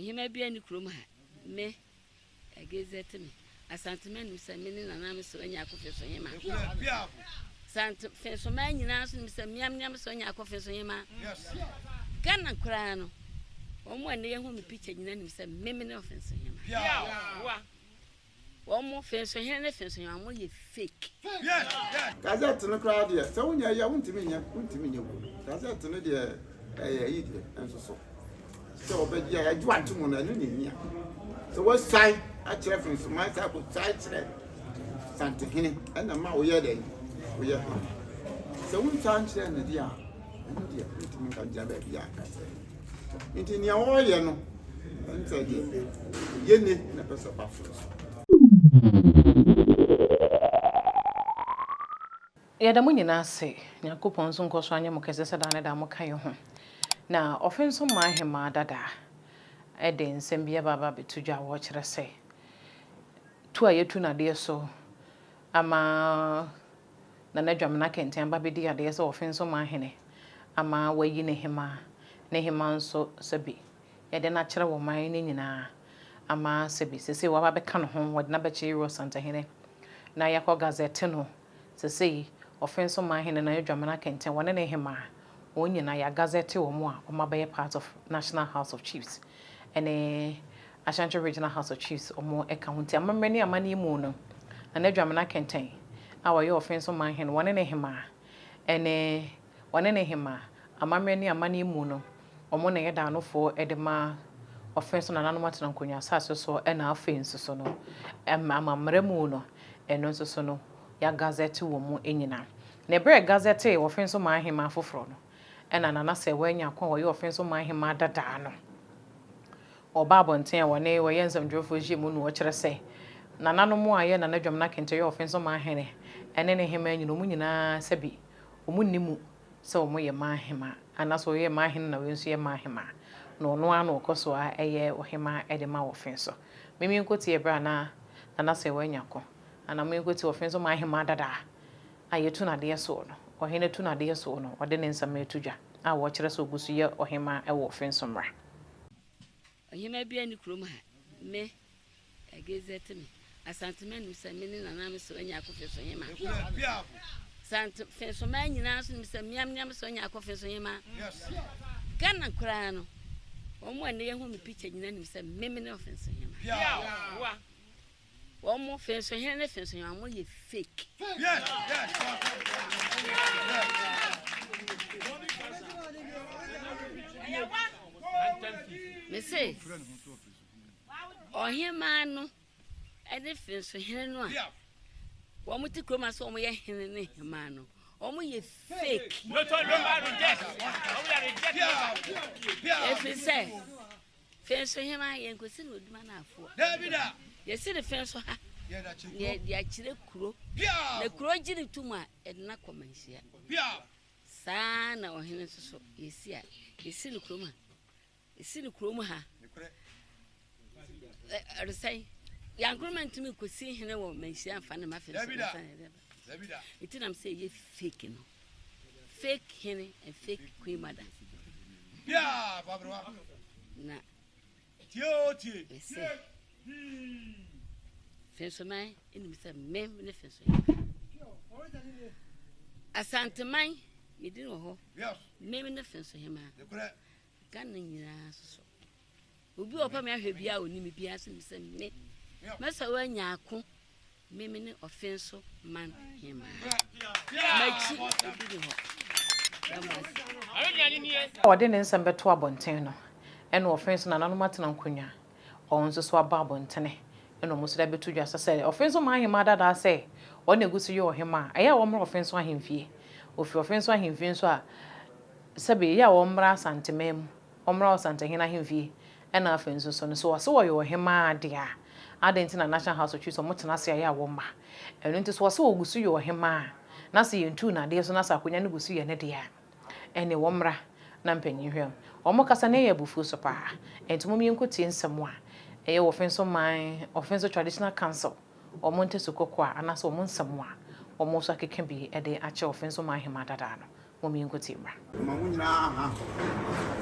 Hemma be any crum. Me, I gaze at me. A sentiment, Mr. Minin, and I'm so in your coffee for him. Sant Fence for man, you ask Mr. Miam, so in your coffee for him. Yes. Can I cry? One day, whom the picture in any Mr. Mimmin offense him. One more fence for him, fence, and I'm only fake. Yes, that's that to the crowd, yes. So when you want to mean you, that's that to the idiot, and so. So, but yeah, I want to moon and so what side at reference to my type of side Santa Henny and the Mao Yaddy. We are so we can't send the dear and dear, it can jab at Yak. It in your oil, and said, Yenny, the person of buffaloes. Yadamunina say, Yakupon soon goes on your Mokazes and Adamokayo. Now, Offinso my Hemma dada. Edin Sembia Baba Bituja watch her say. To a yetuna dear so. Ama Nanajamana can tell Baby dear dear so Offinso my henny. Ama way in Hemma. Nehiman so Sebi. Yet natural mine in Ama Sebi, say what I can home with Nabachi Santa Hene. Na Yako Gazetino. Say, Offinso my hen and Najamana can tell one in Hemma. Only na ya gazette or more, or my bay part of National House of Chiefs, and Ashanti Regional House of Chiefs, or more account. I'm many a money moon, and a German I can take. Our your offense on my hand, one in a hema, and one in a hema, a many a money moon, or one a down for Edema offense on an animal and Cunya Sasso, and our fins so no, and Mamma Mremuno, and also so no, ya gazette or more in yana. Nebre gazette or offense on my hema for frono. And Anana say when you call your friends on my him dano. Or Babo and Tia one day where Yensam drove for Jimun, what I say. Nananum more yen and a drum knocking to your friends on my henny, and then him and you know Munina Sebi, Umunimu, so more my hima, and that's why my hen will see my hima. No one or Coswa a year or hima edema offenso. Mimi go to a brana, and I say when you call, and I'm going to offense on my hima dada. I yet to not dear soul. Or hene tuna dear sono, or then in some tuja. I watch us so good or him a warfare somewhere. He may be any crum. Me, I gaze at me. A sentiment with some meaning and I'm so in your coffee for him. Sant Fence for man, you ask Mr. Miam, so in your coffee for him. Yes. Can I cry? One day, whom the picture in any Mimmin offense him. One more fence for him, fence, and I'm only fake. Yes. Me say, or him man, and if fence for him, no. One with the chroma so we are him, man. Only fake. If he say, fence for him, I ain't considered with man for. You see the fence for her. Yeah, the actual crow. The crow did it to my and not comments here. Son or him so you see the chroma. You see the chroma. I say, young woman to me could see him or may see and find my face. It didn't say you fake, you know. Fake henny and fake queen mother. Yeah, Barbara. Nah. Fence mine in Mr. Mem in the fence. A Santa mine, you didn't know. Yes, Mem in the fence of him. Gunning so. Will be open my heavy out when you be asking me. Master, when you are cool, Mem in the offense man, him. I didn't send better to a bonteno, and offense and an animal Cunya. On the swab barbon and almost able to just say, offense on my mother, I say, or negotiate your hema. I have one more offense on him fee. If your offense on him, Vinswa Sabi, ya ombra santimem, omra Santa Hena him fee, and offense on so I saw your hema, dear. I didn't in a National House of Chiefs or Mutanasi, ya womba, and it was so good to your hema. Nasi in tuna, dear Sonasa, when you go see an idea. And a womra, namping you here. Or Mocasane bufusopa, and to Mummy Cutin somewhere. A offense on my offensive traditional council, or Montesucoqua, and as almost somewhere, or most like it can be a day actual offense on my Himadadano, Mummy Cutimra. Mamma,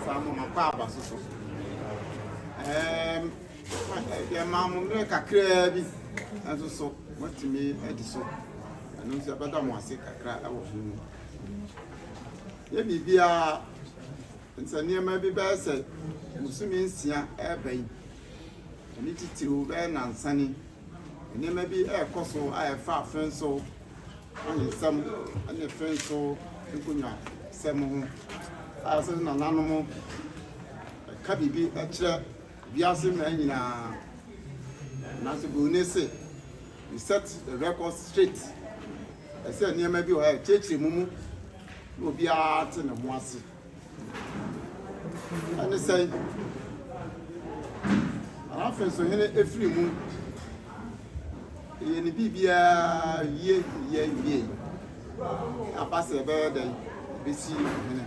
some of my papas. ye mamu me kakra bi enso so watimi edi so anu nsi abada mo ase kakra awo hu ye bibia nsane ma bi ba se musumi nsia ebai ni titiru be na nsane ni ma bi ekoso ayefa Offinso ani sam ani Offinso nkunya sam ho ase Nananum ka bibi akire biase ma nyina na so go ne se we set the record straight I said near maybe o e chechi mumu obi a te ne ho ase and say Offinso hene efiri mu ye ni bibia ye apase be den besi hene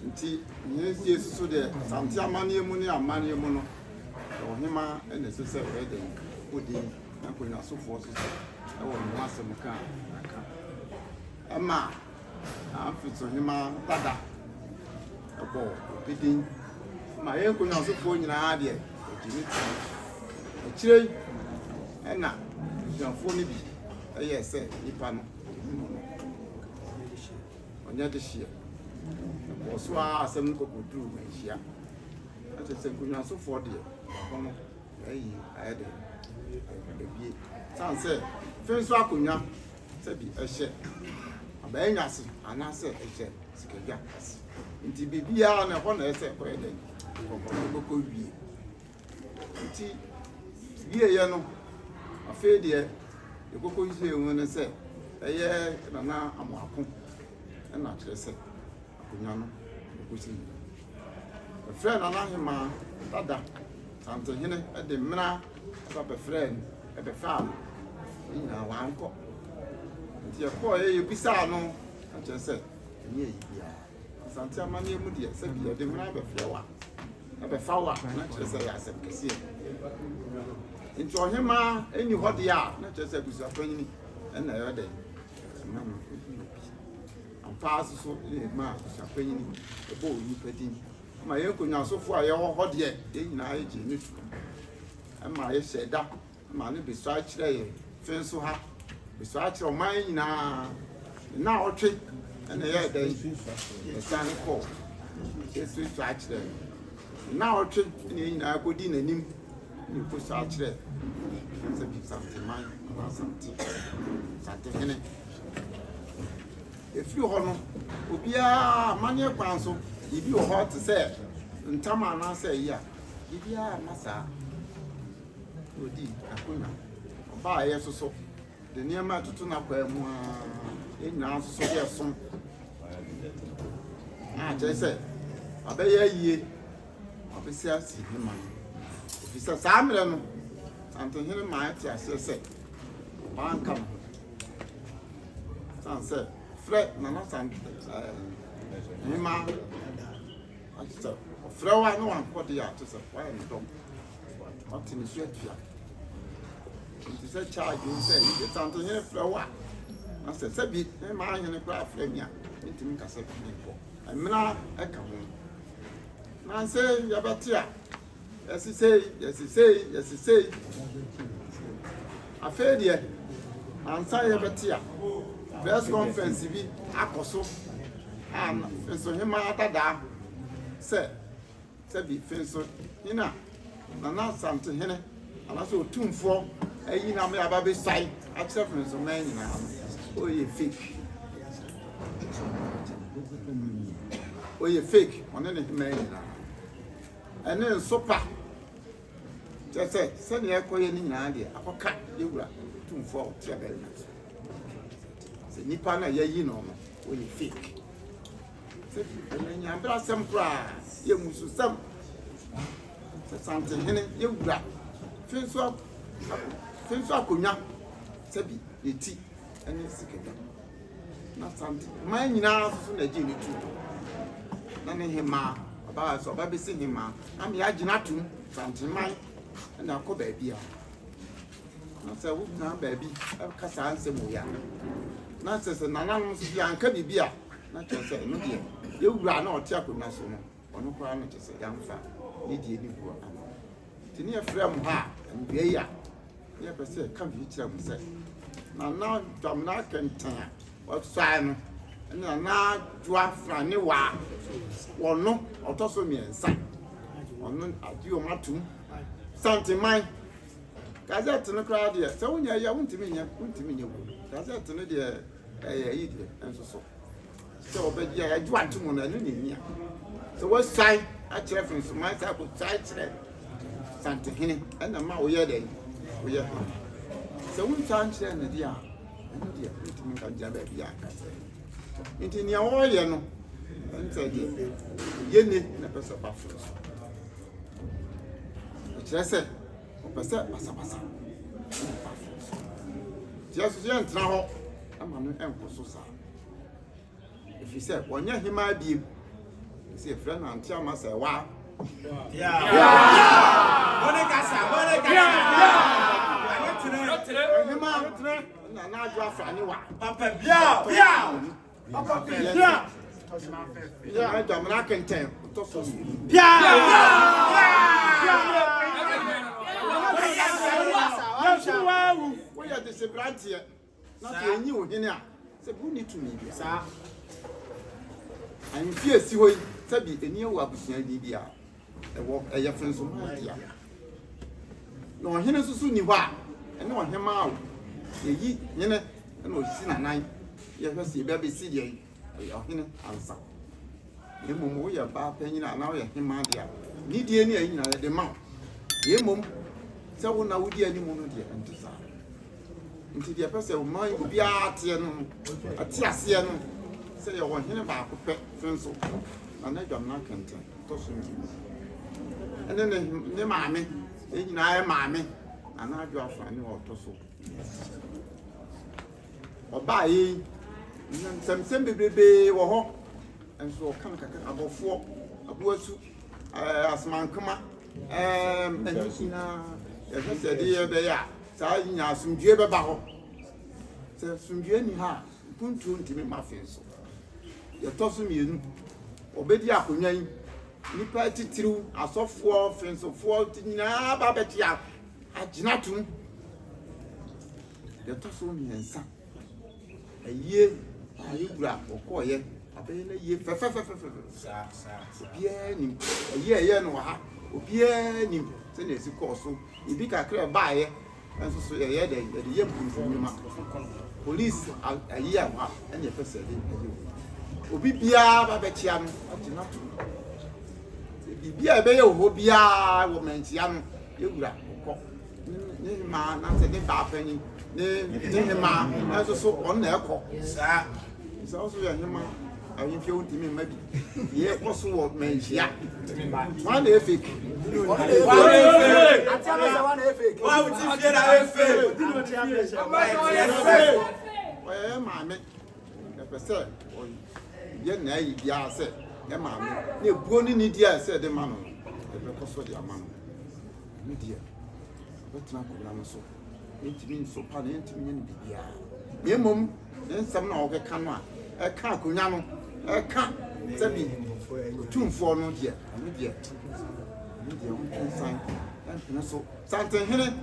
nti nye sie so de santi amane mu ne amane mu no o Hemma ene so se be den odi na konya so fo so e wo no asem ka aka ama Offinso Hemma tada ebo obidin ma ye konya so fo nyina de ojimi akire ena janfo ni bi eye se nipa no onya de hie so asem ko koduru menhia ate se konya so fo de kono ayi ayede ebie sanse Offinso akonya se bi ehye abanya se anase ehye sikagya nti bibia na ho na ese ko yede ko wie nti wie ye no afi de ekoko yise ehun ne se eye nana amako na kire se akonya no ekosi friend na Hemma tada santo hene de mra ba be friend e be fam ina wa anko nti e ko ye bisa no a kire se nye yi bia santi amane mu de se bia de mra be flewa e be fawa na kire se ya se kesi nti Hemma eni hode ya na kire se busu afanyini na yo de mama pass so ma afanyini e bo yi pedin ma ye konya sofo a ye hode ye nyina ye ji ni tu ma ye sheda ma ne beso a kire ye Offinso ha beso a kire o man nyina na otwe na ye da ye san ko yesu so a kire na otwe ne nyina akodi nanim ni ko so a kire se bi santi man na santi hene if you hono obia manye kwanso ibi o hot say ntama na say ya ibia masa odi akonya oba ye soso de niam atutu na kwa mu a enyina soso ye som je say abeye yie obesia si Hemma ofisa samre no santo hene ma ti ase say banka sanse Fred nana san Hemma asa Frewa no wan ko de ya to say why no dom what in so atua nti say charge you say you santo hene Frewa na say bi Hemma hene kra Fremia nti mi ka say bi ko amina e ka ho na say ya betia yes say afedie ansa ya betia press conference bi akoso Offinso Hemma tada se bi Offinso ina nana santo hene ana so otumfo ayi na me aba be sai a kire Offinso man nyina o ye fake one ne Hemma nyina ene sopa se se ne ekoye ni nyina de akoka yewura otumfo tia be na se nipa na yayi no no o ye fake se enya ambra sam kra ye musu sam se santi hene ye wura Offinso akonya se bi eti ene sikeda na santi man nyina so na je ni tu na ne Hemma aba so aba be se Hemma am ya gina tum santi man na ko ba bia na se wo na ba bi ka sa anse mo ya na se Nananum so bia anka bibia na che se no de ye wura na o te akonya so no ono kwa na che se yamfa ni die ni buo ama Tini from her and be ya. Yeah, but say, come here, say. Now, Domina can tell what sign and now draft from the wa. Or no, or toss me and son. Or none at you, Matum. Something mine. Gazette to the crowd, yes. So when you want to mean you. Gazette to the idiot and so. So, but yeah, I want to moon and so what side at reference to myself with side something and the mouth we are there. We are. So we can't say the dear. And dear, we can jab at the into your oil, and said, Yenny, never so buffalo. Which I said, Passa. Just young now, I'm an uncle so sad. If you said, one year he might be, see a friend and tell myself, wow. Now draft anyone. Papa, yeah. I don't know. I can tell. We are the brand here. Not a new dinner. It's a good need to me, sir. I'm fierce. You will be a new opportunity. A walk a friend of my dear. No, he knows soon you are. And no him out. Ye, and no sin a night. You have seen baby CD. Your answer. You mum, we are bad penny and now you're him, my dear. Need any in the mouth. Ye mum, so now would be any moment here and desire. Into the person of mine will be a Tiasian. Say you want him about pet friends. And I don't know content. And then the mammy, then I am mammy, and I draw for any auto. Or buy some simple baby or home, and so come about 4 a bosu as man come up. And you know, as I dear, they are. So I know some jibber barrel. So some jenny ha, puntu to me muffins. You're tossing me, obey up on name. Nipa titiru asofo fensofo tinyina babetia aginatum de toso miensa aye ayugura okoye abele ye fefefefefe sa obie ni aye no ha obie ni se na esikoso ibi kakra baaye enso so ye de ye mpumfumima police aye ha ene fese de obi bia babetia no aginatum bia be ye ho bia wo mentia no ewura kokko ni ma na se de ba pani ni ma aso so on na ekọ sa so so ya hema ayin fi o timi ma bi ye koso wo mentia wa na efek wa u ti fi na efek o ma me e pese o ye na yi bia se Hemma, near Bonnie Nidia said the man, the breakfast for the man. Media, but not so. It means so pardon to me in the year. Mum, then some of a camera, a car, Cunano, a car, 2 for no dear, and dear. Media, sign, and so something here,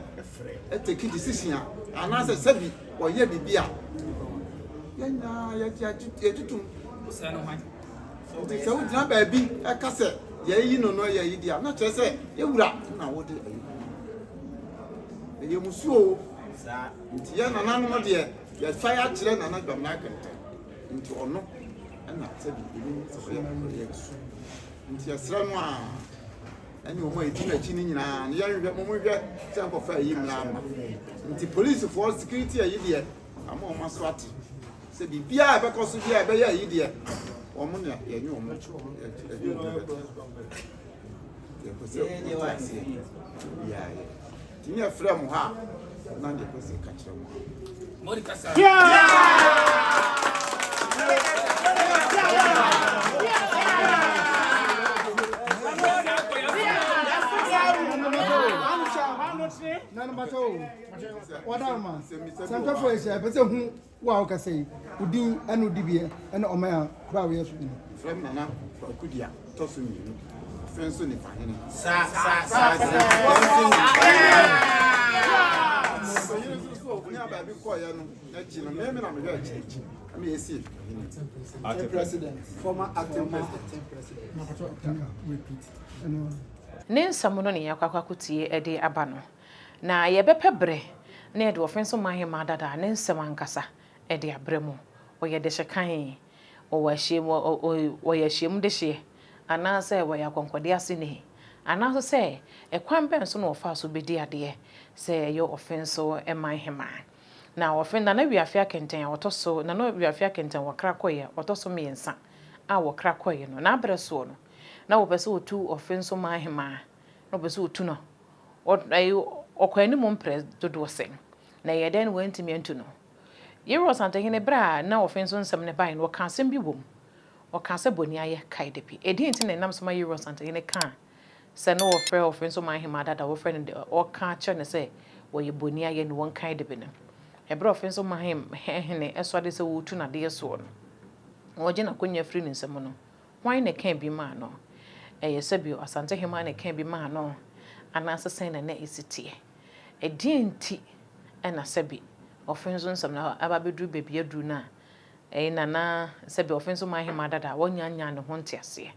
a take decision, and as I said, or ye be beer. Then so we na baby aka se ye yi no ye yi dia na che se ye wura na wo de ye musuo sa nti ye nananum de ye fa ya kire na dwam na kente nti ono na se bi ebi so ye nti asra no a ani o mo edi na chi ni nyina na ye hwe mo hwe se ko fa yi mla ma nti police for security ayi de ama o maswati se bi bia be ko so bia be ye yi de Woman, yeah, you know, yeah, Tinia from her, none the person catch them. Monica, none but all. What am I? Some people say, but who can say, Udin and Udibia and Omea, Claudius. From Nana, Kudia, tossing you. Offinso ni fahene so you so nya ba bi ko ya no na chi no me na me ga chi am esi acting president former acting president na pato repeat ne nsɛm no ne yakwakutie de aba no na yɛbɛpɛ bre na yɛde Offinso mahema dada ne nsɛm ankasa de abrɛ mu ɔyɛ de hyekan ɔyɛ hyiam de hye anaasɛ wɔyɛ akɔnkɔde ase ne anaasɛ sɛ ɛkwan bɛn so na ɔfa so bɛdi adeɛ sɛ ɛyɛ Offinso mahema na Offinso na wiafia kenten a wɔtɔ so na wiafia kenten wɔkra kɔyɛ wɔtɔ so mmiɛnsa a wɔkra kɔyɛ no na abrɛ so no na wɔpɛ sɛ wɔtu Offinso mahema na wɔpɛ sɛ wɔtu no ɔkwan mu mprɛ dodoɔ sɛn na yɛ den wɔntimi antu no yɛwɔ santahene bra na Offinso nsɛm ne bae no wɔka asɛm bi wom wɔka sɛ boni ayɛ kae da bi ɛdi nti na nam soma yɛwɔ santahene ka sɛ no wɔfrɛ Offinso mahema dada wɔfrɛ no de ɔka kyerɛ ne sɛ wɔyɛ boni ayɛ no wɔn kae da bi no ɛbrɛ Offinso mahema hene ɛsɔde sɛ wɔtu na de so no wɔgye na konya firi ne nsɛm no hwan ne ka bi ma no ɛyɛ sɛ bi asantahene ne ka bi ma no anaasɛ sɛn na ɛsitie ɛdi nti ɛna sɛ bi Offinso nsɛm na aba beduru bebi aduru na nana sɛ bi Offinso mahema dada wɔnyanya ne ho ntiaseɛ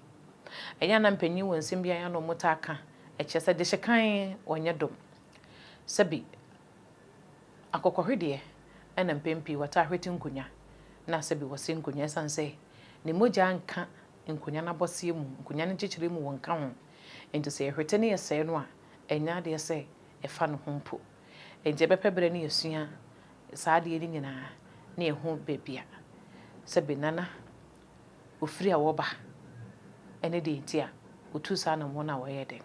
ɛnya na mpanyin wɔ nsɛm bia ya no mota aka ɛkyɛ sɛ de hyekan ɔnyɛ dom sɛ bi akɔkɔhwedeɛ ɛna mpempi wɔta ahwete nkonya na sɛ bi wɔse nkonya san sɛ ne mogya anka nkonya na bɔseɛ mu nkonya ne kyekyere mu wɔn ka ho enti sɛ ahwete ne yɛsɛe no a ɛnya deɛ sɛ ɛfa no ho mpo enti ɛbɛpɛ brɛ ne yɛsua saa deɛ ni nyinaa na ɛho bebia sɛ bi nana ofiri a wɔba ɛne de nti a otu saa na mo na wɔyɛ den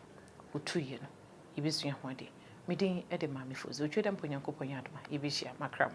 otu yɛ no yɛbɛsua ho ade medin ɛde maame fo zɛ otwe dɛ mpo Nyankopɔn yɛ adoma yɛbɛhyia makram